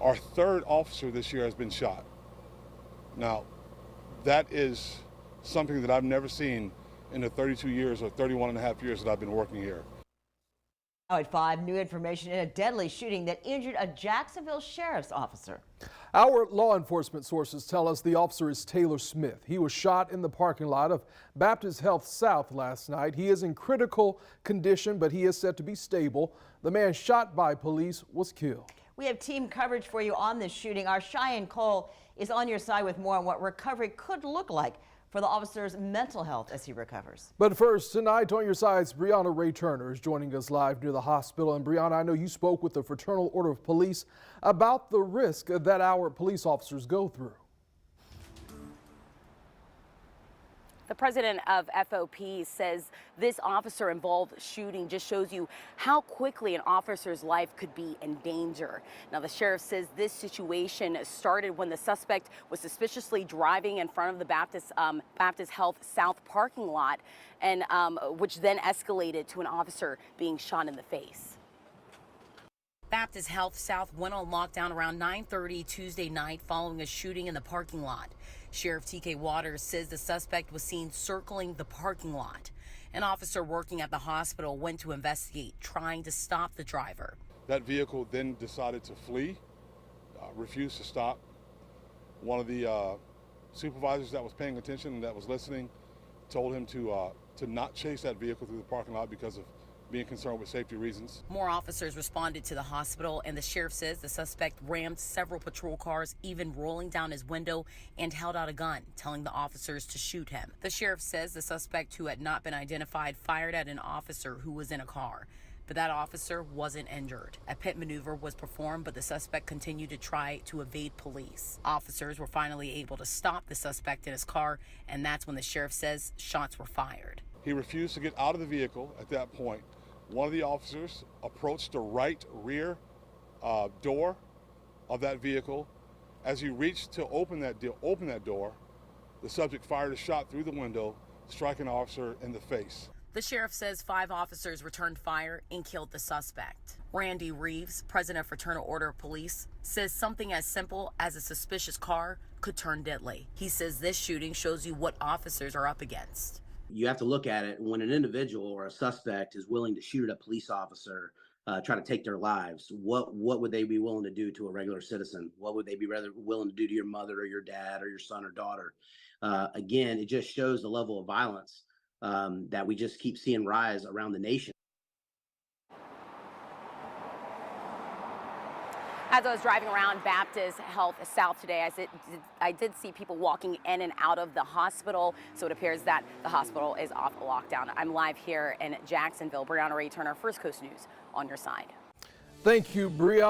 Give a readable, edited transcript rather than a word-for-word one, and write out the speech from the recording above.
Our third officer this year has been shot. Now, that is something that I've never seen in the 32 years or 31 and a half years that I've been working here. Now at 5, new information in a deadly shooting that injured a Jacksonville sheriff's officer. Our law enforcement sources tell us the officer is Taylor Smith. He was shot in the parking lot of Baptist Health South last night. He is in critical condition, but he is said to be stable. The man shot by police was killed. We have team coverage for you on this shooting. Our Cheyenne Cole is on your side with more on what recovery could look like for the officer's mental health as he recovers. But first, tonight on your side's Brianna Ray Turner is joining us live near the hospital. And Brianna, I know you spoke with the Fraternal Order of Police about the risk that our police officers go through. The president of FOP says this officer-involved shooting just shows you how quickly an officer's life could be in danger. Now, the sheriff says this situation started when the suspect was suspiciously driving in front of the Baptist Health South parking lot, and which then escalated to an officer being shot in the face. Baptist Health South went on lockdown around 9:30 Tuesday night following a shooting in the parking lot. Sheriff TK Waters says the suspect was seen circling the parking lot. An officer working at the hospital went to investigate, trying to stop the driver. That vehicle then decided to flee, refused to stop. One of the supervisors that was paying attention and that was listening told him to not chase that vehicle through the parking lot because of being concerned with safety reasons. More officers responded to the hospital, and the sheriff says the suspect rammed several patrol cars, even rolling down his window, and held out a gun, telling the officers to shoot him. The sheriff says the suspect, who had not been identified, fired at an officer who was in a car, but that officer wasn't injured. A pit maneuver was performed, but the suspect continued to try to evade police. Officers were finally able to stop the suspect in his car, and that's when the sheriff says shots were fired. He refused to get out of the vehicle at that point. One of the officers approached the right rear door of that vehicle. As he reached to open that door, the subject fired a shot through the window, striking the officer in the face. The sheriff says 5 officers returned fire and killed the suspect. Randy Reeves, president of Fraternal Order of Police, says something as simple as a suspicious car could turn deadly. He says this shooting shows you what officers are up against. You have to look at it when an individual or a suspect is willing to shoot at a police officer, try to take their lives. What would they be willing to do to a regular citizen? What would they be rather willing to do to your mother or your dad or your son or daughter? Again, it just shows the level of violence that we just keep seeing rise around the nation. As I was driving around Baptist Health South today, I did see people walking in and out of the hospital, so it appears that the hospital is off lockdown. I'm live here in Jacksonville. Brianna Ray Turner, First Coast News, on your side. Thank you, Brianna.